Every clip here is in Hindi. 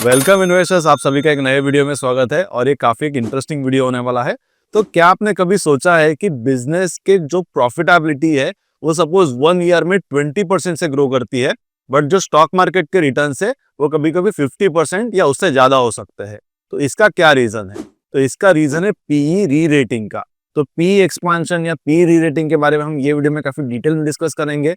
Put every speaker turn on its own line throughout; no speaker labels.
वेलकम इन्वेस्टर्स, आप सभी का एक नए वीडियो में स्वागत है और ये काफी एक इंटरेस्टिंग वीडियो होने वाला है। तो क्या आपने कभी सोचा है कि बिजनेस के जो प्रॉफिटेबिलिटी है वो सपोज 1 ईयर में 20% से ग्रो करती है, बट जो स्टॉक मार्केट के रिटर्न है वो कभी कभी 50% या उससे ज्यादा हो सकते हैं। तो इसका क्या रीजन है? तो इसका रीजन है पीई री रेटिंग का। तो पी एक्सपांशन या पी री रेटिंग के बारे में हम ये वीडियो में काफी डिटेल में डिस्कस करेंगे।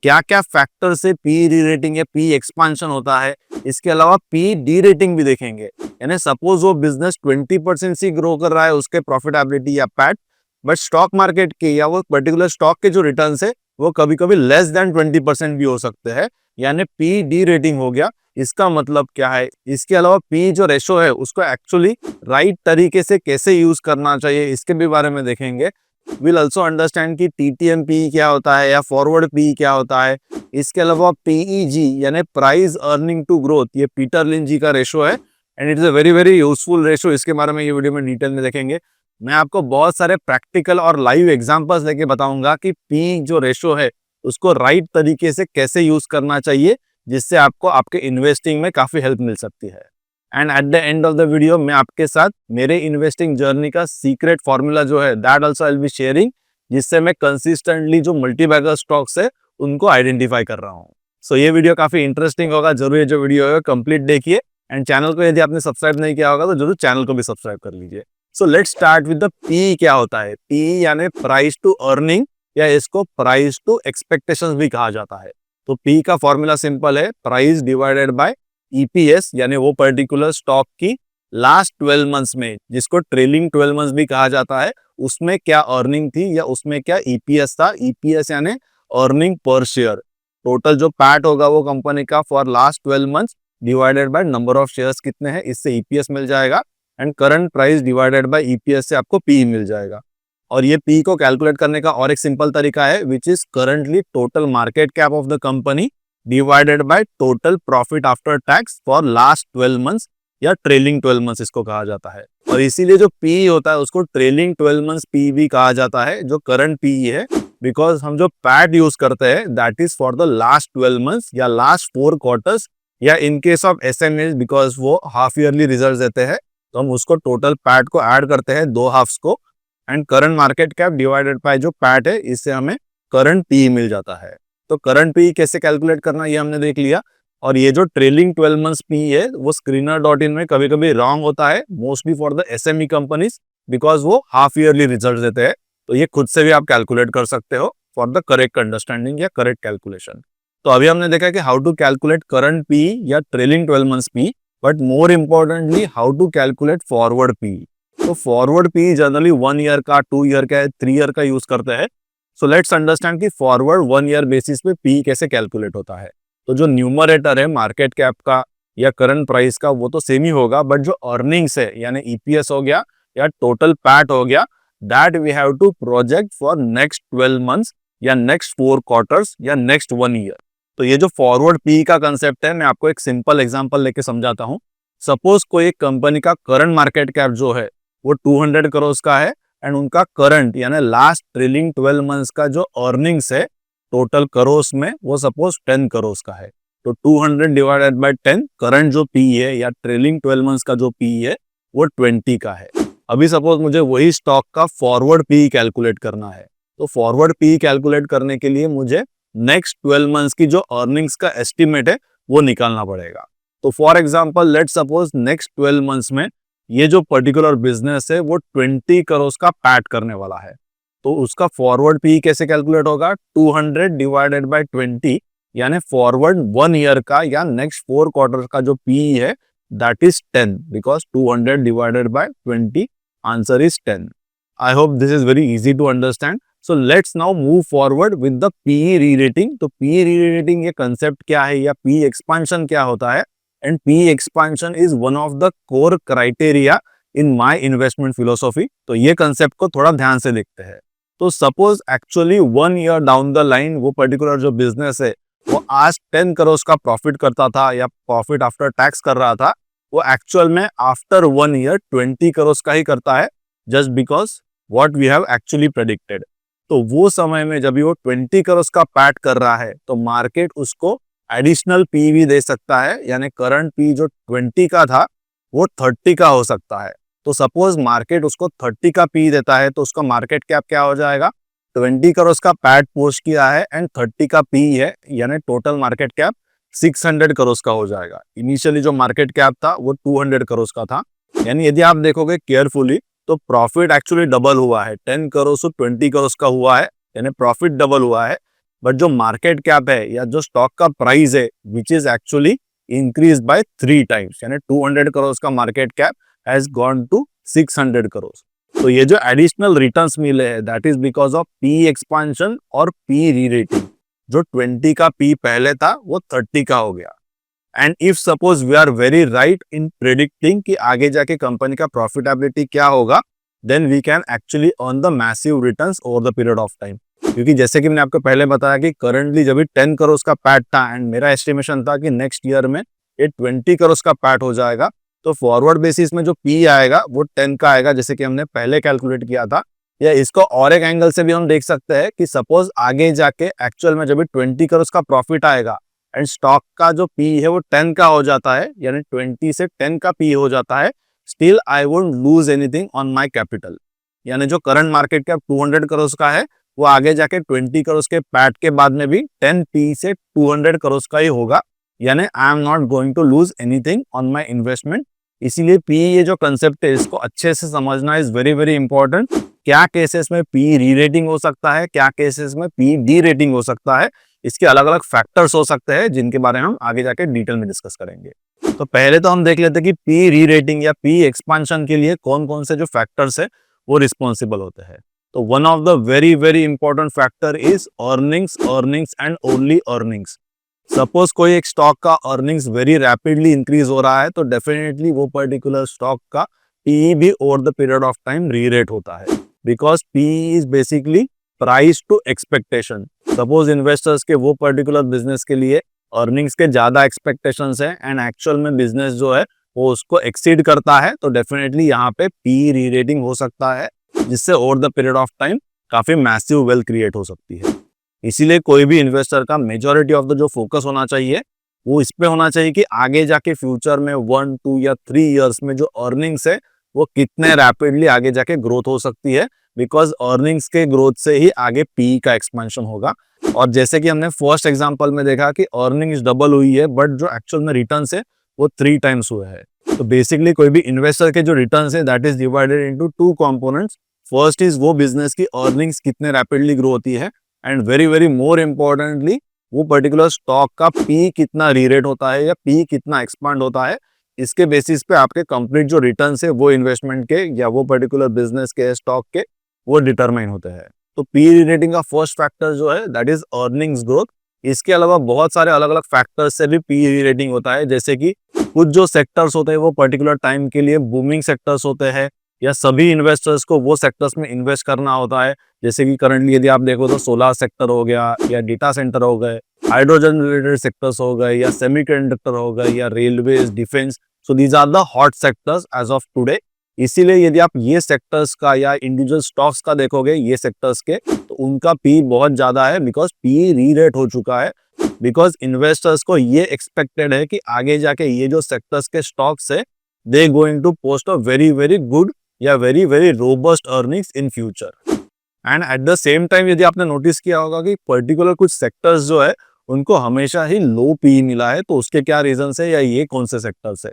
क्या क्या फैक्टर से पी री रेटिंग या पी एक्सपांशन होता है, इसके अलावा पी डी रेटिंग भी देखेंगे। यानी सपोज वो बिजनेस 20% से ग्रो कर रहा है उसके प्रॉफिटेबिलिटी या पैट, बट स्टॉक मार्केट के या वो पर्टिकुलर स्टॉक के जो रिटर्न है वो कभी कभी लेस देन 20% भी हो सकते हैं, यानी पी डी रेटिंग हो गया। इसका मतलब क्या है? इसके अलावा पी जो रेशो है उसको एक्चुअली राइट तरीके से कैसे यूज करना चाहिए, इसके भी बारे में देखेंगे। विल ऑल्सो अंडरस्टैंड कि टीटीएम पी क्या होता है या फॉरवर्ड पी क्या होता है। इसके अलावा पीईजी यानी प्राइस अर्निंग टू ग्रोथ, ये पीटर लिंच जी का रेशो है and it is a very very useful ratio. इसके बारे में ये वीडियो में डिटेल में देखेंगे। मैं आपको बहुत सारे प्रैक्टिकल और लाइव एग्जांपल्स लेके बताऊंगा कि पी जो रेशो है उसको राइट तरीके से कैसे यूज करना चाहिए, जिससे आपको आपके इन्वेस्टिंग में काफी हेल्प मिल सकती है। And at the end of the video मैं आपके साथ मेरे इन्वेस्टिंग जर्नी का सीक्रेट फॉर्मूला जो है that also I will be sharing, जिससे मैं कंसिस्टेंटली जो मल्टीबैगर स्टॉक्स है उनको आइडेंटिफाई कर रहा हूँ। सो ये वीडियो काफी इंटरेस्टिंग होगा, जरूर ये जो वीडियो है कंप्लीट देखिए। एंड चैनल को यदि आपने सब्सक्राइब नहीं किया होगा तो जरूर चैनल को भी सब्सक्राइब कर लीजिए। So let's start with the P. क्या होता है पी? यानी प्राइस टू अर्निंग, या इसको प्राइस टू एक्सपेक्टेशंस भी कहा जाता है। तो पी का फॉर्मूला सिंपल है, प्राइस डिवाइडेड बाय ईपीएस, यानी वो पर्टिकुलर स्टॉक की लास्ट 12 मंथ्स में, जिसको ट्रेलिंग 12 मंथ्स भी कहा जाता है, उसमें क्या अर्निंग थी या उसमें क्या ईपीएस था। ईपीएस यानी अर्निंग पर शेयर। टोटल जो पैट होगा वो कंपनी का for last 12 months divided by number of shares कितने हैं, इससे ईपीएस मिल जाएगा। And current price divided by EPS से आपको पी मिल जाएगा। और ये पी को कैलकुलेट करने का और एक सिंपल तरीका है, which is currently total market cap of the company divided by total profit after tax for last 12 months, या ट्रेलिंग 12 मंथ्स इसको कहा जाता है। और इसीलिए जो पी होता है उसको ट्रेलिंग 12 मंथ्स पी भी कहा जाता है, जो करंट पी है। बिकॉज हम जो पैट यूज करते हैं that is for the last 12 months या लास्ट 4 क्वार्टर्स, या इन केस ऑफ एसएमएल बिकॉज वो हाफ ईयरली रिजल्ट देते हैं, तो हम उसको टोटल पैट को ऐड करते हैं दो हाफ्स को। And current market cap divided by जो पैट है, इससे हमें करंट पी मिल जाता है। तो करंट पी कैसे कैलकुलेट करना ये हमने देख लिया। और ये जो ट्रेलिंग 12 मंथ्स पी है वो screener.in में कभी कभी रॉन्ग होता है, mostly for the SME companies, because वो हाफ ईयरली रिजल्ट देते हैं। तो ये खुद से भी आप कैलकुलेट कर सकते हो फॉर द करेक्ट अंडरस्टैंडिंग या करेक्ट कैलकुलेशन। तो अभी हमने देखा कि how to calculate current P या trailing 12 months P, but more importantly how to calculate forward P. तो फॉरवर्ड पी जनरली 1 ईयर का, 2 ईयर का, 3 ईयर का यूज करते हैं। सो लेट्स अंडरस्टैंड कि फॉरवर्ड 1 ईयर बेसिस पे पी कैसे कैलकुलेट होता है। तो जो न्यूमरेटर है मार्केट कैप का या करंट प्राइस का वो तो सेम ही होगा, बट जो अर्निंग्स है यानी ईपीएस हो गया या टोटल पैट हो गया, that we have to project for next 12 months या नेक्स्ट 4 क्वार्टर्स या नेक्स्ट 1 ईयर। तो ये जो फॉरवर्ड पी का कंसेप्ट है, मैं आपको एक सिंपल एग्जांपल लेके समझाता हूँ। सपोज कोई एक कंपनी का करंट मार्केट कैप जो है वो 200 करोड़ का है, एंड उनका करंट यानी लास्ट ट्रेलिंग 12 मंथ्स का जो अर्निंग्स है टोटल करोड़ में, वो सपोज 10 करोड़ का है। तो 200 डिवाइडेड बाय 10, करंट जो पी है या ट्रेलिंग 12 मंथ्स का जो पी है वो 20 का है। अभी सपोज मुझे वही स्टॉक का फॉरवर्ड पी कैलकुलेट करना है। तो फॉरवर्ड पी कैलकुलेट करने के लिए मुझे नेक्स्ट 12 मंथ्स की जो अर्निंग्स का एस्टिमेट है वो निकालना पड़ेगा। तो for example let suppose next 12 months में ये जो पर्टिकुलर बिजनेस है वो 20 करोड़ का पैट करने वाला है। तो उसका फॉरवर्ड पी कैसे कैलकुलेट होगा? 200 डिवाइडेड बाय 20, यानी फॉरवर्ड 1 ईयर का या नेक्स्ट 4 क्वार्टर का जो पी है that is 10, because 200 divided by 20 answer is 10। I hope this is very easy to understand. So let's now move forward with the P re rating. तो पी री रेटिंग ये कंसेप्ट क्या है या पी एक्सपांशन क्या होता है? And P expansion is one of the core criteria in my investment philosophy. तो ये कंसेप्ट को थोड़ा ध्यान से देखते हैं। तो suppose actually 1 year down the line वो पर्टिकुलर जो बिजनेस है वो आज 10 करोड़ का प्रॉफिट करता था या प्रॉफिट आफ्टर टैक्स कर रहा था, वो एक्चुअल में आफ्टर 1 ईयर 20 करोड़ का ही करता है, just because what we have actually predicted. तो वो समय में जब वो 20 करोड़ का पैट कर रहा है तो मार्केट उसको एडिशनल पी भी दे सकता है, यानी करंट पी जो 20 का था वो 30 का हो सकता है। तो सपोज मार्केट उसको 30 का पी देता है तो उसका मार्केट कैप क्या हो जाएगा, 20 करोड़ का पैट पोस्ट किया है एंड 30 का पी है, यानी टोटल मार्केट कैप 600 करोड़ का हो जाएगा। इनिशियली जो मार्केट कैप था वो 200 करोड़ का था। यानी यदि आप देखोगे केयरफुली तो प्रॉफिट एक्चुअली डबल हुआ है, 10 करोड़ से 20 करोड़ का हुआ है, यानी प्रॉफिट डबल हुआ है। बट जो मार्केट कैप है या जो स्टॉक का प्राइस है which is actually increase by 3 times, यानी 200 करोड़ का market cap has gone to 600 crore. तो ये जो एडिशनल रिटर्न्स मिले हैं that is because of P expansion और पी री रेटिंग। जो 20 का पी पहले था वो 30 का हो गया। And if suppose we are very right in predicting कि आगे जाके कंपनी का प्रॉफिटेबिलिटी क्या होगा, then we can actually earn the massive returns over the period of time. क्योंकि जैसे कि मैंने आपको पहले बताया कि करंटली जब भी 10 करोड़ का पैट था एंड मेरा एस्टिमेशन था कि नेक्स्ट ईयर में ये 20 करोड़ का पैट हो जाएगा, तो फॉरवर्ड बेसिस में जो पी आएगा वो 10 का आएगा, जैसे कि हमने पहले कैलकुलेट किया था। या इसको और एक एंगल से भी हम देख सकते हैं कि सपोज आगे जाके एक्चुअल में जब भी 20 करोड़ का प्रॉफिट आएगा एंड स्टॉक का जो पी है वो 10 का हो जाता है, यानी 20 से 10 का पी हो जाता है, still I won't loose anything on my capital. यानी जो करंट मार्केट कैप 200 करोड़ का है वो आगे जाके 20 करोड़ के पैट के बाद में भी 10 पी से 200 करोड़ का ही होगा, यानी I am not going to lose anything on my investment. इसीलिए पी ये जो कंसेप्ट है इसको अच्छे से समझना इज वेरी वेरी इंपॉर्टेंट। क्या केसेस में पी री रेटिंग हो सकता है, क्या केसेस में पी डी रेटिंग हो सकता है, इसके अलग अलग फैक्टर्स हो सकते हैं जिनके बारे में हम आगे जाके डिटेल में डिस्कस करेंगे। तो पहले तो हम देख लेते हैं कि पी री रेटिंग या पी एक्सपांशन के लिए कौन कौन से जो फैक्टर्स है वो रिस्पॉन्सिबल होते हैं। तो one of the very very important factor is earnings, earnings and only earnings. Suppose कोई एक स्टॉक का अर्निंग्स वेरी रैपिडली इंक्रीज हो रहा है तो डेफिनेटली वो पर्टिकुलर स्टॉक का पी भी over the period of time re rate होता है, because P is basically price to expectation. Suppose investors के वो पर्टिकुलर बिजनेस के लिए अर्निंग्स के ज्यादा एक्सपेक्टेशंस है एंड एक्चुअल में बिजनेस जो है वो उसको एक्सीड करता है, तो डेफिनेटली यहाँ पे पी री रेटिंग हो सकता है, जिससे over the period of time काफी मैसिव वेल्थ क्रिएट हो सकती है। इसीलिए कोई भी इन्वेस्टर का मेजॉरिटी ऑफ द जो फोकस होना चाहिए वो इस पे होना चाहिए कि आगे जाके फ्यूचर में 1, 2 या 3 इयर्स में जो अर्निंग्स है वो कितने रैपिडली आगे जाके ग्रोथ हो सकती है, बिकॉज अर्निंग्स के ग्रोथ से ही आगे पी का एक्सपेंशन होगा। और जैसे कि हमने फर्स्ट एग्जांपल में देखा कि अर्निंग्स डबल हुई है बट जो एक्चुअल में रिटर्न्स है वो 3 टाइम्स हुए हैं। तो बेसिकली कोई भी इन्वेस्टर के जो रिटर्न्स है that is divided into 2 components. First is वो बिजनेस की अर्निंग्स कितने रैपिडली ग्रो होती है and very very more importantly वो पर्टिकुलर स्टॉक का पी कितना रीरेट होता है या पी कितना एक्सपांड होता है। इसके बेसिस पे आपके कंप्लीट जो रिटर्न्स है वो इन्वेस्टमेंट के या वो पर्टिकुलर बिजनेस के स्टॉक के वो डिटरमाइन होते हैं। तो पी रेटिंग का फर्स्ट फैक्टर जो है दैट इज अर्निंग्स ग्रोथ। इसके अलावा बहुत सारे अलग अलग फैक्टर्स से भी पी रेटिंग होता है, जैसे कि कुछ जो सेक्टर्स होते हैं वो पर्टिकुलर टाइम के लिए बूमिंग सेक्टर्स होते हैं या सभी इन्वेस्टर्स को वो सेक्टर्स में इन्वेस्ट करना होता है। जैसे कि करंटली यदि आप देखो तो सोलर सेक्टर हो गया या डेटा सेंटर हो गए, हाइड्रोजन रिलेटेड सेक्टर्स हो गए या सेमीकंडक्टर हो गए या railways, defence. So these are the hot sectors as of today. इसीलिए यदि आप ये सेक्टर्स का या इंडिविजुअल स्टॉक्स का देखोगे ये सेक्टर्स के, तो उनका पी बहुत ज्यादा है बिकॉज पी री रेट हो चुका है। बिकॉज इन्वेस्टर्स को ये एक्सपेक्टेड है कि आगे जाके ये जो सेक्टर्स के स्टॉक्स है they going to post a very very good या very very robust earnings in future. And at the same time यदि आपने नोटिस किया होगा कि पर्टिकुलर कुछ सेक्टर्स जो है उनको हमेशा ही लो पी मिला है, तो उसके क्या रीजन है या ये कौन से सेक्टर्स है।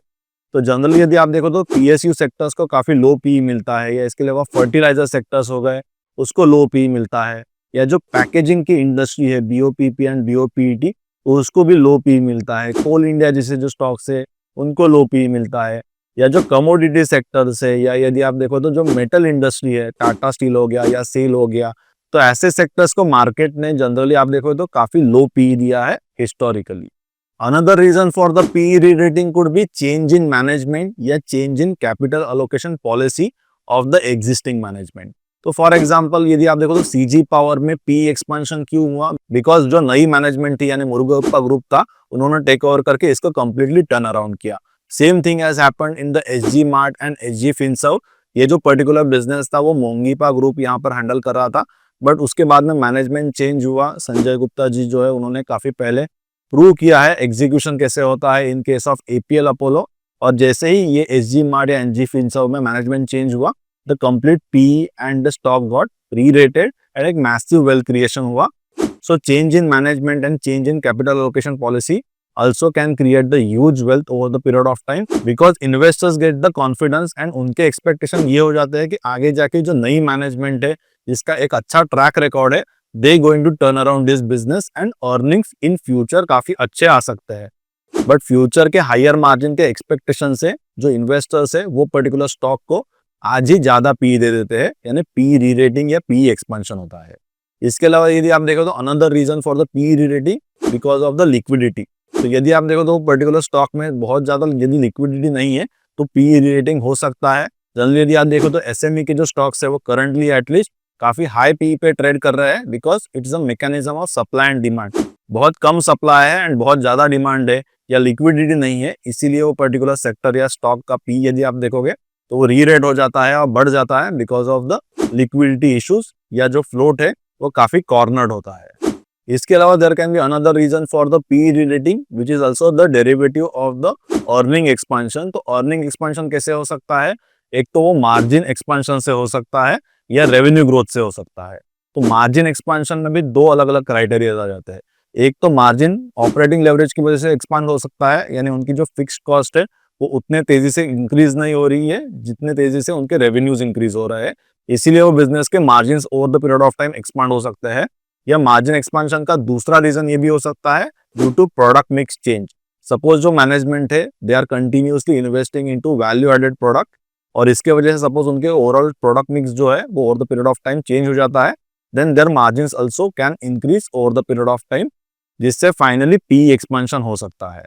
तो जनरली यदि आप देखो तो पीएसयू सेक्टर्स को काफी लो पी मिलता है, या इसके अलावा फर्टिलाइजर सेक्टर्स हो गए उसको लो पी मिलता है, या जो पैकेजिंग की इंडस्ट्री है बीओपीपी एंड बीओपीटी उसको भी लो पी मिलता है। कोल इंडिया जैसे जो स्टॉक्स है उनको लो पी मिलता है, या जो कमोडिटी सेक्टर्स है, या यदि आप देखो तो जो मेटल इंडस्ट्री है टाटा स्टील हो गया या सेल हो गया, तो ऐसे सेक्टर्स को मार्केट ने जनरली आप देखो तो काफी लो पी दिया है historically. Another reason for the PE re-rating could be change in management या change in capital allocation policy of the existing management। तो फॉर एग्जांपल यदि आप देखो तो सीजी पावर में पी एक्सपेंशन क्यों हुआ, बिकॉज जो नई मैनेजमेंट थी यानी मुरुगप्पा ग्रुप था उन्होंने टेक ओवर करके इसको कंप्लीटली टर्न अराउंड किया। Same thing has happened in the SG mart and SG Finserv. ये जो पर्टिकुलर बिजनेस था वो मोंगीपा ग्रुप यहाँ पर हैंडल कर रहा था, बट उसके बाद में मैनेजमेंट चेंज हुआ। संजय गुप्ता जी जो है उन्होंने काफी पहले प्रूव किया है एग्जीक्यूशन कैसे होता है in case of APL Apollo. और जैसे ही ये एसजी मार्ट या एनजी फिनसर्व में मैनेजमेंट चेंज हुआ, the complete P and the stock got re-rated and एक मैसिव वेल्थ क्रिएशन हुआ। So change in management and change in capital allocation policy also can create the huge wealth over the period of time because investors get the confidence and उनके expectation ये हो जाते हैं कि आगे जाके जो नई मैनेजमेंट है जिसका एक अच्छा ट्रैक रिकॉर्ड है, they going to turn around this business and earnings in future काफी अच्छे आ सकते हैं। बट फ्यूचर के हायर मार्जिन के एक्सपेक्टेशन से जो इन्वेस्टर्स है वो पर्टिकुलर स्टॉक को आज ही ज्यादा पी दे देते हैं, यानी पी री रेटिंग या पी एक्सपेंशन होता है। इसके अलावा यदि आप देखो तो another reason for the P re rating because of the liquidity. तो यदि आप देखो तो पर्टिकुलर स्टॉक में बहुत ज्यादा यदि लिक्विडिटी नहीं है तो पी रेटिंग हो सकता है। जनरली यदि आप देखो तो एसएमई के जो स्टॉक्स है वो करंटली एटलीस्ट काफी हाई पी पे ट्रेड कर रहे हैं because it's a mechanism of supply and demand. बहुत कम सप्लाई है एंड बहुत ज्यादा डिमांड है या लिक्विडिटी नहीं है, इसीलिए वो पर्टिकुलर सेक्टर या स्टॉक का पी यदि आप देखोगे तो वो री रेट हो जाता है और बढ़ जाता है because of the liquidity issues या जो फ्लोट है वो काफी कॉर्नर्ड होता है। इसके अलावा there can be another reason for the P re-rating which is also the derivative of the earning expansion. तो अर्निंग एक्सपेंशन कैसे हो सकता है? एक तो वो मार्जिन एक्सपेंशन से हो सकता है या रेवेन्यू ग्रोथ से हो सकता है। तो मार्जिन एक्सपेंशन में भी दो अलग अलग क्राइटेरिया आ जाते हैं। एक तो मार्जिन ऑपरेटिंग लेवरेज की वजह से एक्सपांड हो सकता है, यानी उनकी जो फिक्स्ड कॉस्ट है वो उतने तेजी से इंक्रीज नहीं हो रही है जितने तेजी से उनके रेवेन्यूज इंक्रीज हो रहे हैं, इसीलिए वो बिजनेस के margin over the period of time expand हो सकते हैं। या मार्जिन एक्सपेंशन का दूसरा रीजन ये भी हो सकता है due to product mix change. Suppose जो मैनेजमेंट है they are continuously investing into value added product और इसके वजह से सपोज उनके ओवरऑल प्रोडक्ट मिक्स जो है वो over the period of time change हो जाता है, then their margins also can increase over the period of time, जिससे फाइनली पी एक्सपेंशन हो सकता है।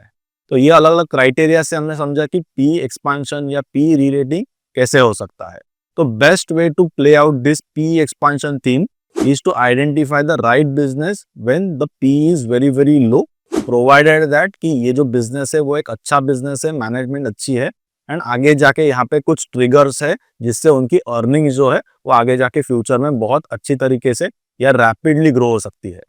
तो ये अलग अलग क्राइटेरिया से हमने समझा कि पी एक्सपेंशन या पी री-रेटिंग कैसे हो सकता है। तो best way to play out this P expansion theme is to identify the right business when the P is very very low, provided that कि ये जो बिजनेस है वो एक अच्छा बिजनेस है, मैनेजमेंट अच्छी है एंड आगे जाके यहाँ पे कुछ ट्रिगर्स है जिससे उनकी अर्निंग जो है वो आगे जाके फ्यूचर में बहुत अच्छी तरीके से या रैपिडली ग्रो हो सकती है।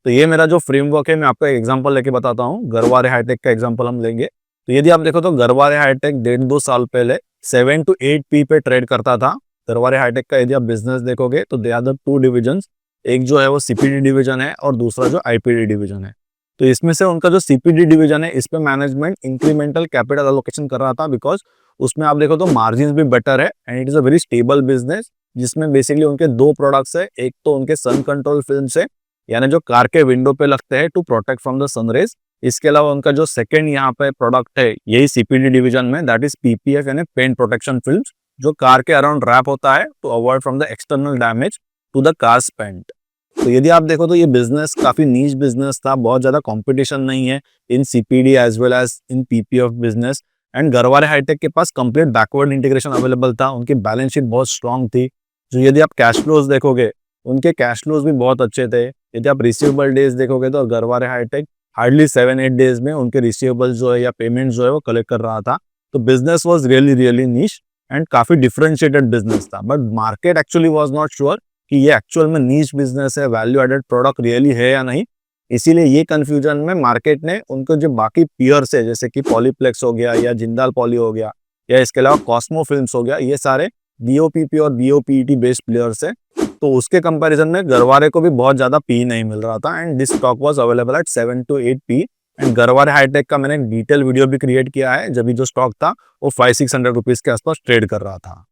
तो ये मेरा जो फ्रेमवर्क है मैं आपको एक एग्जांपल लेके बताता हूँ। गरवारे हाईटेक का एग्जांपल हम लेंगे। तो यदि आप देखो तो गरवारे हाईटेक 1.5-2 साल पहले 7 to 8 पी पे ट्रेड करता था। गरवारे हाईटेक का यदि आप बिजनेस देखोगे तो they are the two divisions, एक जो है वो सीपीडी डिवीजन है और दूसरा जो आईपीडी डिवीजन है। तो इसमें से उनका जो सीपीडी डिवीजन है इस पे मैनेजमेंट इंक्रीमेंटल कैपिटल एलोकेशन कर रहा था बिकॉज उसमें आप देखो तो मार्जिन भी बेटर है and it is a very stable business, जिसमें बेसिकली उनके दो प्रोडक्ट्स है। एक तो उनके सन कंट्रोल फिल्म है, यानी जो कार के विंडो पे लगते हैं to protect from the sunrays. इसके अलावा उनका जो सेकंड यहाँ पे प्रोडक्ट है यही सीपीडी डिवीजन में, दैट इज पीपीएफ यानी पेंट प्रोटेक्शन फिल्म, जो कार के अराउंड रैप होता है to avoid from the external damage to the car paint. तो यदि आप देखो तो ये बिजनेस काफी नीच बिजनेस था, बहुत ज्यादा कंपटीशन नहीं है in CPD as well as in PPF business and Garware Hitech के पास कंप्लीट बैकवर्ड इंटीग्रेशन अवेलेबल था। उनकी बैलेंस शीट बहुत स्ट्रांग थी। जो यदि आप कैश फ्लोज देखोगे उनके कैश फ्लोज भी बहुत अच्छे थे। यदि आप रिसीवेबल डेज देखोगे तो गरवारे हाईटेक हार्डली 7-8 डेज में उनके रिसीवेबल जो है या पेमेंट जो है वो कलेक्ट कर रहा था। तो business was really niche and काफी डिफरेंशिएटेड बिजनेस था, but market actually was not sure कि ये एक्चुअल में नीच बिजनेस है, वैल्यू एडेड प्रोडक्ट रियली है या नहीं। इसीलिए ये कंफ्यूजन में मार्केट ने उनको जो बाकी पियर्स है जैसे कि पॉलीप्लेक्स हो गया या जिंदाल पॉली हो गया या इसके अलावा कॉस्मो फिल्म्स हो गया, ये सारे बीओपीपी और बीओपीटी बेस्ड प्लेयर्स है। तो उसके कंपैरिजन में गरवारे को भी बहुत ज्यादा पी नहीं मिल रहा था and this stock was available at 7 to 8 P. And Garware Hitech का मैंने एक डिटेल वीडियो भी क्रिएट किया है जब जो स्टॉक था वो 500-600 रुपीज के आसपास ट्रेड कर रहा था।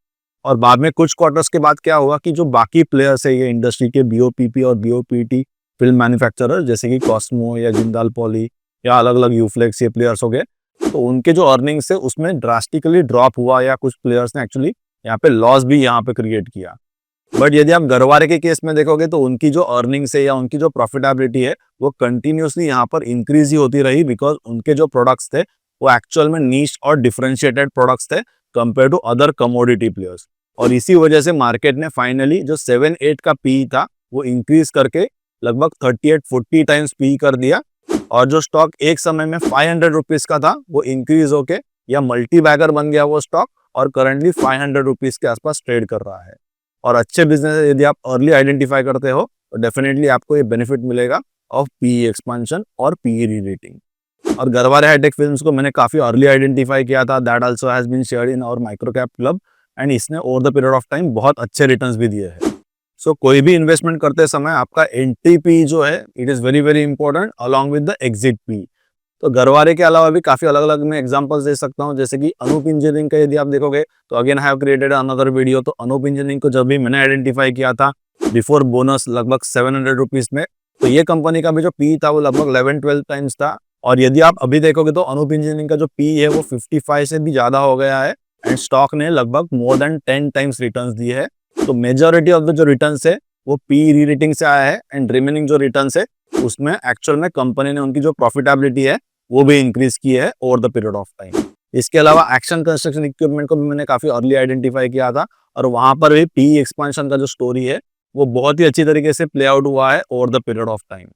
और बाद में कुछ क्वार्टर्स के बाद क्या हुआ कि जो बाकी प्लेयर्स है ये इंडस्ट्री के बीओपीपी और बीओपीटी फिल्म मैन्युफैक्चरर जैसे कि कॉस्मो या जिंदाल पॉली या अलग अलग यूफ्लेक्स, ये प्लेयर्स हो गए, तो उनके जो अर्निंग्स है उसमें ड्रास्टिकली ड्रॉप हुआ या कुछ प्लेयर्स ने एक्चुअली यहाँ पे लॉस भी यहाँ पे क्रिएट किया। बट यदि आप गरवारे के केस में देखोगे तो उनकी जो अर्निंग्स है या उनकी जो प्रॉफिटेबिलिटी है वो कंटिन्यूसली यहाँ पर इंक्रीज ही होती रही बिकॉज उनके जो प्रोडक्ट्स थे वो एक्चुअल में नीश और डिफरेंशिएटेड प्रोडक्ट्स थे compare to other commodity players. और इसी वजह से मार्केट ने फाइनली जो 7-8 का पी था वो इंक्रीज करके लगभग 38-40 टाइम्स पी कर दिया और जो स्टॉक एक समय में 500 रुपीज का था वो इंक्रीज होके या मल्टी बैगर बन गया वो स्टॉक और करंटली 500 रुपीज के आसपास ट्रेड कर रहा है। और अच्छे बिजनेस यदि आप अर्ली आइडेंटिफाई करते हो तो डेफिनेटली आपको ये बेनिफिट मिलेगा ऑफ पीई एक्सपांशन और पीई री रेटिंग। और गरवारे हाईटेक फिल्म्स को मैंने काफी अर्ली आइडेंटिफाई किया था, that also has been shared in our micro cap club, and इसने over the period of time बहुत अच्छे रिटर्न्स भी दिए हैं। सो कोई भी इन्वेस्टमेंट करते समय आपका एंट्री पी जो है it is very very important along with the exit P. तो गरवारे के अलावा भी काफी अलग अलग मैं एग्जांपल्स दे सकता हूँ, जैसे कि अनूप इंजीनियरिंग का यदि आप देखोगे तो again I have created another video. तो अनूप इंजीनियरिंग को जब भी मैंने आइडेंटिफाई किया था बिफोर बोनस लगभग 700 रुपीज में, तो ये कंपनी का भी जो पी था वो लगभग 11-12 टाइम्स था। और यदि आप अभी देखोगे तो अनूप इंजीनियरिंग का जो पी है वो 55 से भी ज्यादा हो गया है, एंड स्टॉक ने लगभग मोर देन 10 टाइम्स रिटर्न्स दिए है। तो मेजोरिटी ऑफ द जो रिटर्न्स है वो पी री रेटिंग से आया है, एंड रिमेनिंग जो रिटर्न्स है उसमें एक्चुअल में कंपनी ने उनकी जो प्रॉफिटेबिलिटी है वो भी इंक्रीज की है over the period of time. इसके अलावा एक्शन कंस्ट्रक्शन इक्विपमेंट को भी मैंने काफी अर्ली आइडेंटिफाई किया था, और वहां पर भी पी एक्सपांशन का जो स्टोरी है वो बहुत ही अच्छी तरीके से प्ले आउट हुआ है over the period of time.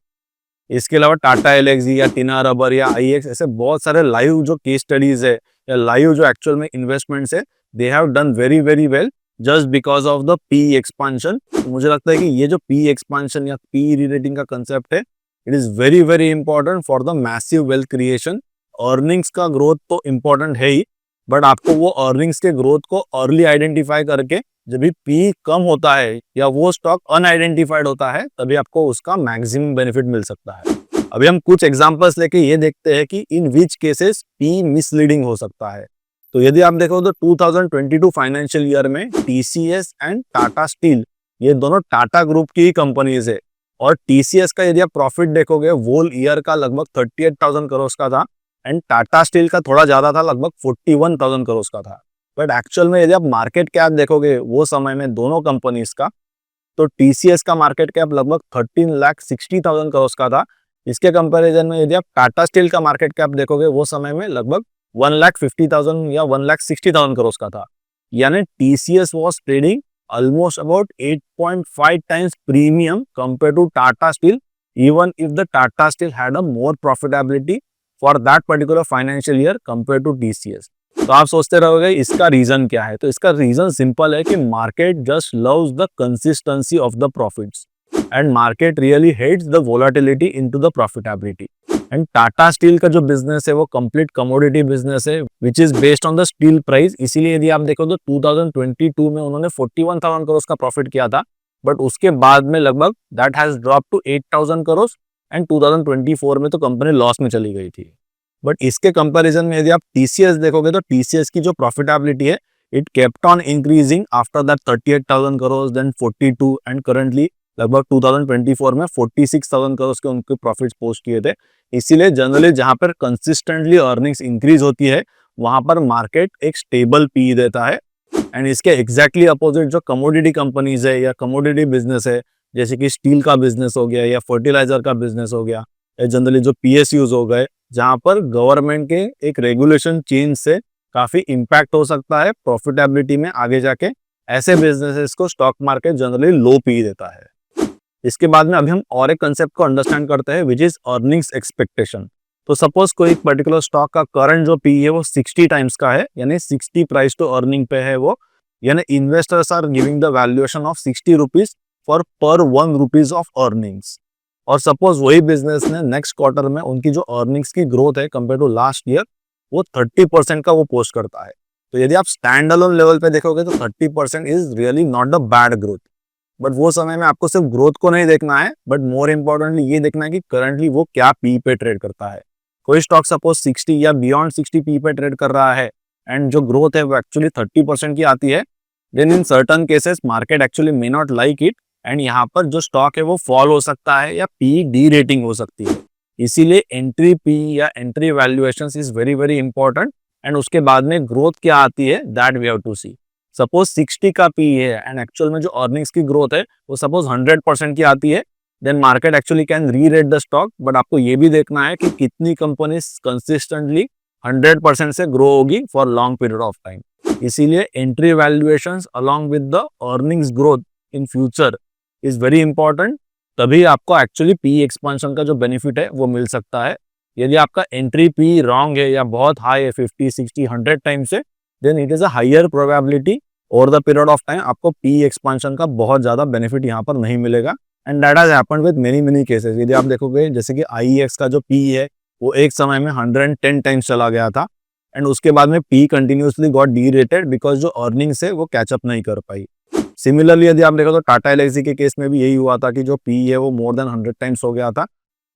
इसके अलावा टाटा एलएक्सजी या टिना रबर या आईएक्स ऐसे बहुत सारे लाइव जो केस स्टडीज है या लाइव जो एक्चुअल में इन्वेस्टमेंट्स है, they have done very very well just because of the P expansion. मुझे लगता है कि ये जो पी एक्सपांशन या पी री रेटिंग का कंसेप्ट है it is very very important for the massive wealth creation. Earnings का ग्रोथ तो इंपॉर्टेंट है ही, बट आपको वो अर्निंग्स के ग्रोथ को अर्ली आइडेंटिफाई करके जब भी पी कम होता है या वो स्टॉक अनआइडेंटिफाइड होता है तभी आपको उसका मैक्सिमम बेनिफिट मिल सकता है। अभी हम कुछ एग्जांपल्स लेके ये देखते हैं कि इन विच केसेस पी मिसलीडिंग हो सकता है। तो यदि आप देखो तो 2022 फाइनेंशियल ईयर में टीसीएस एंड टाटा स्टील ये दोनों टाटा ग्रुप की ही कंपनीज है, और टीसीएस का यदि आप प्रॉफिट देखोगे वोल ईयर का लगभग 38,000 करोड़ का था, एंड टाटा स्टील का थोड़ा ज्यादा था, लगभग 41,000 करोड़ का था। बट एक्चुअल में यदि आप मार्केट कैप देखोगे वो समय में दोनों कंपनीज का, तो टीसीएस का मार्केट कैप लगभग 13,60,000 करोड़ का था। इसके कंपैरिजन में यदि आप टाटा स्टील का मार्केट कैप देखोगे वो समय में लगभग 1,50,000 या 1,60,000 करोड़ का था। यानी TCS was trading almost about 8.5 times premium compared to Tata Steel, even if the Tata Steel had a more profitability for that particular financial year compared to TCS। तो आप सोचते रहोगे इसका रीजन क्या है, तो इसका रीजन सिंपल है कि market just loves the consistency of the profits, and market really hates the volatility into the profitability. And Tata Steel का जो बिजनेस है वो कंप्लीट कमोडिटी बिजनेस है which is based on the steel price. इसीलिए यदि आप देखो तो 2022 में उन्होंने 41,000 करोड़ का प्रॉफिट किया था, बट उसके बाद में लगभग that has drop to 8,000 crore, and 2024 में तो कंपनी लॉस में चली गई थी। बट इसके कंपैरिजन में यदि आप टीसीएस देखोगे तो टीसीएस की जो प्रॉफिटेबिलिटी है it kept on increasing after that 38,000 crore, then 42, and currently लगभग 2024 में 46,000 करोड़ के उनके प्रॉफिट्स पोस्ट किए थे। इसीलिए जनरली जहां पर कंसिस्टेंटली अर्निंग्स इंक्रीज होती है वहां पर मार्केट एक स्टेबल पी देता है, एंड इसके एग्जैक्टली अपोजिट जो कमोडिटी कंपनीज है या कमोडिटी बिजनेस है, जैसे कि स्टील का बिजनेस हो गया या फर्टिलाइजर का बिजनेस हो गया या जनरली जो पीएसयूज हो गए, जहां पर गवर्नमेंट के एक रेगुलेशन चेंज से काफी इंपैक्ट हो सकता है प्रॉफिटेबिलिटी में आगे जाके, ऐसे बिजनेसेस को स्टॉक मार्केट जनरली लो पी देता है। इसके बाद में अभी हम और एक कंसेप्ट को अंडरस्टैंड करते हैं विच इज अर्निंग्स एक्सपेक्टेशन। तो सपोज कोई पर्टिकुलर स्टॉक का करंट जो पी है वो 60 टाइम्स का है, यानी 60 प्राइस टू अर्निंग पे है वो, यानी investors are giving the valuation of 60 rupees for per 1 rupees of earnings. और सपोज वही बिजनेस ने नेक्स्ट क्वार्टर में उनकी जो अर्निंग्स की ग्रोथ है कंपेयर टू लास्ट ईयर वो 30% का वो पोस्ट करता है। तो यदि आप स्टैंड अलोन लेवल पे देखोगे तो 30% is really not the bad growth, but वो समय में आपको सिर्फ ग्रोथ को नहीं देखना है, बट मोर इंपॉर्टेंटली ये देखना है कि करंटली वो क्या पी पे ट्रेड करता है। कोई स्टॉक सपोज 60 या बियॉन्ड 60 पी पे ट्रेड कर रहा है एंड जो ग्रोथ है वो एक्चुअली 30% की आती है, then in certain cases market actually may not like it, and यहाँ पर जो स्टॉक है वो फॉल हो सकता है या पी डी रेटिंग हो सकती है। इसीलिए एंट्री पी या entry valuation is very very important, and उसके बाद में ग्रोथ क्या आती है that we have to see. Suppose 60 का पी है एंड एक्चुअल में जो अर्निंग्स की ग्रोथ है वो सपोज 100% की आती है, then market actually can re rate the stock, but आपको ये भी देखना है कि कितनी कंपनी कंसिस्टेंटली 100% से ग्रो होगी for long period of time. इसीलिए entry valuations along with the earnings growth in future is very important, तभी आपको एक्चुअली पी एक्सपांशन का जो बेनिफिट है वो मिल सकता है। यदि आपका एंट्री पी रॉन्ग है या बहुत हाई है 50, 60, 100 टाइम से, then it is a higher probability over the period of time आपको पी एक्सपांशन का बहुत ज्यादा बेनिफिट यहाँ पर नहीं मिलेगा, and that has happened with many many cases. यदि आप देखोगे जैसे कि IEX का जो पी है वो एक समय में 110 टाइम्स चला गया था एंड उसके बाद में P continuously got D rated because जो अर्निंग्स है वो कैचअप नहीं कर पाई। सिमिलरली यदि आप देखो तो टाटा एलआईसी के केस में भी यही हुआ था कि जो पी है वो मोर देन 100 टाइम्स हो गया था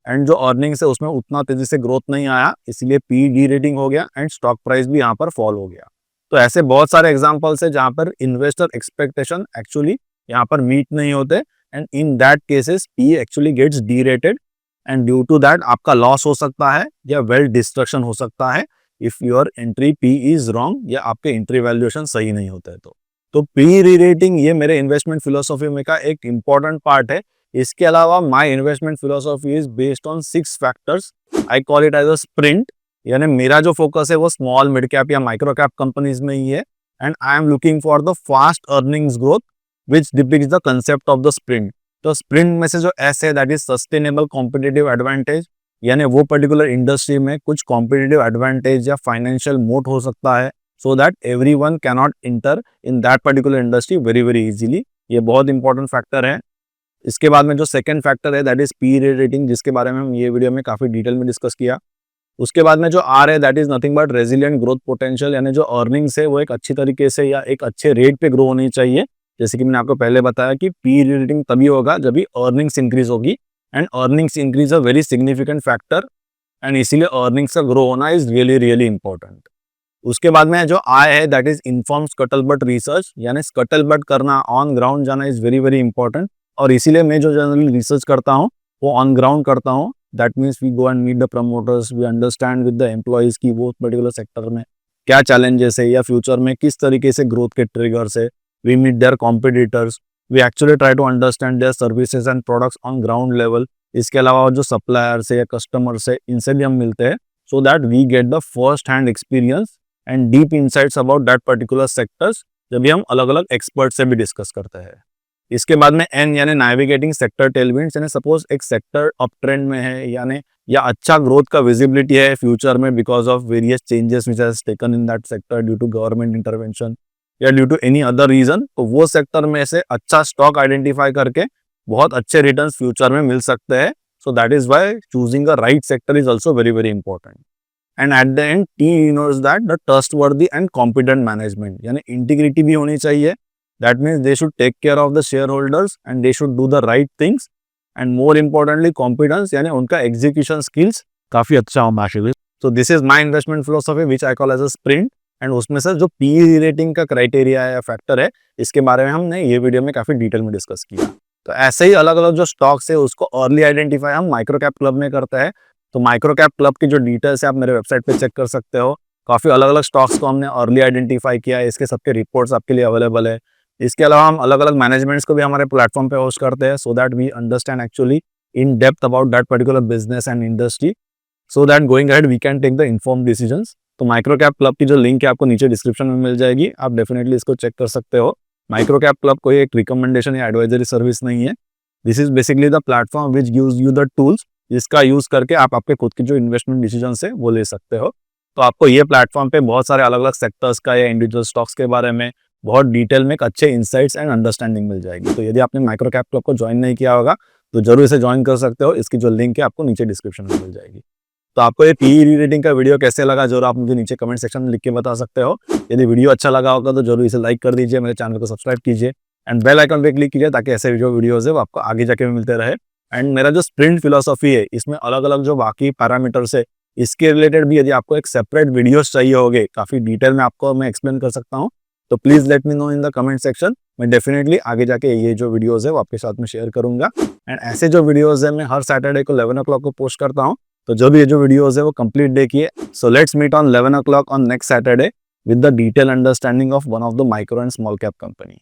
एंड जो अर्निंग्स है उसमें उतना तेजी से ग्रोथ नहीं आया, इसलिए पी डी रेटिंग हो गया एंड स्टॉक प्राइस भी यहाँ पर फॉल हो गया। तो ऐसे बहुत सारे एग्जांपल्स है जहाँ पर इन्वेस्टर एक्सपेक्टेशन एक्चुअली यहाँ पर मीट नहीं होते and in that cases P actually gets de rated and due to that आपका लॉस हो सकता है या वेल्थ डिस्ट्रक्शन हो सकता है if your entry P is wrong या आपके एंट्री वैल्यूएशन सही नहीं होते तो पी री रेटिंग ये मेरे इन्वेस्टमेंट फिलोसॉफी में का एक इंपॉर्टेंट पार्ट है। इसके अलावा my investment philosophy is based on 6 factors. I call it as a sprint, यानी मेरा जो फोकस है वो स्मॉल मिड कैप या माइक्रो कैप कंपनीज में ही है and I am looking for the fast earnings growth which depicts the concept of the sprint. तो स्प्रिंट में से जो एस है that is sustainable competitive advantage, यानी वो पर्टिकुलर इंडस्ट्री में कुछ कॉम्पिटिटिव एडवांटेज या फाइनेंशियल मोट हो सकता है so that everyone cannot inter in that particular industry very very easily. ये बहुत इंपॉर्टेंट फैक्टर है। इसके बाद में जो सेकंड फैक्टर है दैट इज पी रेटिंग, जिसके बारे में हम ये वीडियो में काफी डिटेल में डिस्कस किया। उसके बाद में जो आर है that is nothing but resilient growth potential, यानी जो अर्निंग्स है वो एक अच्छी तरीके से या एक अच्छे रेट पे ग्रो होनी चाहिए। जैसे कि मैंने आपको पहले बताया कि पी रेटिंग तभी होगा जब भी अर्निंग्स इंक्रीज होगी and earnings increase a very significant factor and इसीलिए अर्निंग्स का ग्रो होना इज रियली रियली इंपॉर्टेंट। उसके बाद में जो आई है that is inform scuttlebutt research, यानी स्कटलबट करना, ऑन ग्राउंड जाना इज वेरी वेरी इंपॉर्टेंट और इसीलिए मैं जो जनरली रिसर्च करता हूँ वो ऑन ग्राउंड करता हूँ। That means we go and meet the promoters, we understand with the employees की वो पर्टिकुलर सेक्टर में क्या चैलेंजेस है या फ्यूचर में किस तरीके से ग्रोथ के ट्रिगर्स है। We meet their competitors, we actually try to understand their services and products on ground level. इसके अलावा जो सप्लायर्स है या कस्टमर्स है इनसे भी हम मिलते हैं so that we get the first hand experience and deep insights about that particular sectors, जब भी हम अलग अलग एक्सपर्ट से भी डिस्कस करते हैं। इसके बाद में एन यानी नेविगेटिंग सेक्टर टेलविंड्स, यानी सपोज एक सेक्टर अप ट्रेंड में है यानी या अच्छा ग्रोथ का विजिबिलिटी है फ्यूचर में because of various changes which has taken in that sector due to government intervention या due to any other reason, तो वो सेक्टर में से अच्छा स्टॉक आइडेंटिफाई करके बहुत अच्छे रिटर्न्स फ्यूचर में मिल सकते हैं। So that is why choosing a right sector is also very very important. And at the end टी इनोज that the trustworthy and competent management, यानी इंटीग्रिटी भी होनी चाहिए। That means they should take care of the shareholders and they should do the right things and more importantly competence, यानी उनका एग्जीक्यूशन स्किल्स काफी अच्छा होना चाहिए। So this is my investment philosophy which I call as a sprint and उसमें से जो पी रेटिंग का क्राइटेरिया है या फैक्टर है इसके बारे में हमने ये वीडियो में काफी डिटेल में डिस्कस किया। तो ऐसे ही अलग अलग जो स्टॉक्स है उसको अर्ली आइडेंटिफाई हम माइक्रो कैप क्लब में करते हैं। तो माइक्रो कैप क्लब की जो डिटेल्स है आप मेरे वेबसाइट पे चेक कर सकते हो। काफी अलग अलग स्टॉक्स को हमने अर्ली आइडेंटिफाई किया है, इसके सबके रिपोर्ट्स आपके लिए अवेलेबल है। इसके अलावा हम अलग अलग मैनेजमेंट्स को भी हमारे प्लेटफॉर्म पे होस्ट करते हैं so that we understand actually in depth about that particular business and industry so that going ahead we can take the informed decisions. तो माइक्रो कैप क्लब की जो लिंक है आपको नीचे डिस्क्रिप्शन में मिल जाएगी, आप डेफिनेटली इसको चेक कर सकते हो। माइक्रो कैप क्लब कोई एक रिकमेंडेशन या एडवाइजरी सर्विस नहीं है। This is basically the platform which gives you the tools जिसका यूज करके आप आपके खुद की जो इन्वेस्टमेंट डिसीजन है वो ले सकते हो। तो आपको ये प्लेटफॉर्म पे बहुत सारे अलग अलग सेक्टर्स का या इंडिविजुअल स्टॉक्स के बारे में बहुत डिटेल में एक अच्छे इंसाइट्स एंड अंडरस्टैंडिंग मिल जाएगी। तो यदि आपने माइक्रो कैप क्लब को ज्वाइन नहीं किया होगा तो जरूर इसे ज्वाइन कर सकते हो, इसकी जो लिंक है आपको नीचे डिस्क्रिप्शन में मिल जाएगी। तो आपको ये पी रेटिंग का वीडियो कैसे लगा जरूर आप मुझे नीचे कमेंट सेक्शन में लिख के बता सकते हो। यदि वीडियो अच्छा लगा होगा तो जरूर इसे लाइक कर दीजिए, मेरे चैनल को सब्सक्राइब कीजिए एंड बेल आइकन पे क्लिक कीजिए ताकि ऐसे वीडियोस है वो आपको आगे जाके मिलते रहे। एंड मेरा जो स्प्रिंट फिलोसॉफी है इसमें अलग अलग जो बाकी पैरामीटर्स है इसके रिलेटेड भी यदि आपको एक सेपरेट वीडियोस चाहिए होंगे काफी डिटेल में आपको मैं एक्सप्लेन कर सकता हूँ, तो please let me know in the comment section. मैं डेफिनेटली आगे जाके ये जो वीडियोस है वो आपके साथ में शेयर करूंगा। एंड ऐसे जो वीडियोस है मैं हर सैटरडे को 11 o'clock को पोस्ट करता हूँ, तो जो भी ये जो वीडियोस है वो कंप्लीट देखिए। So let's meet on 11 o'clock on next Saturday with the detailed understanding of one of the micro and small cap company.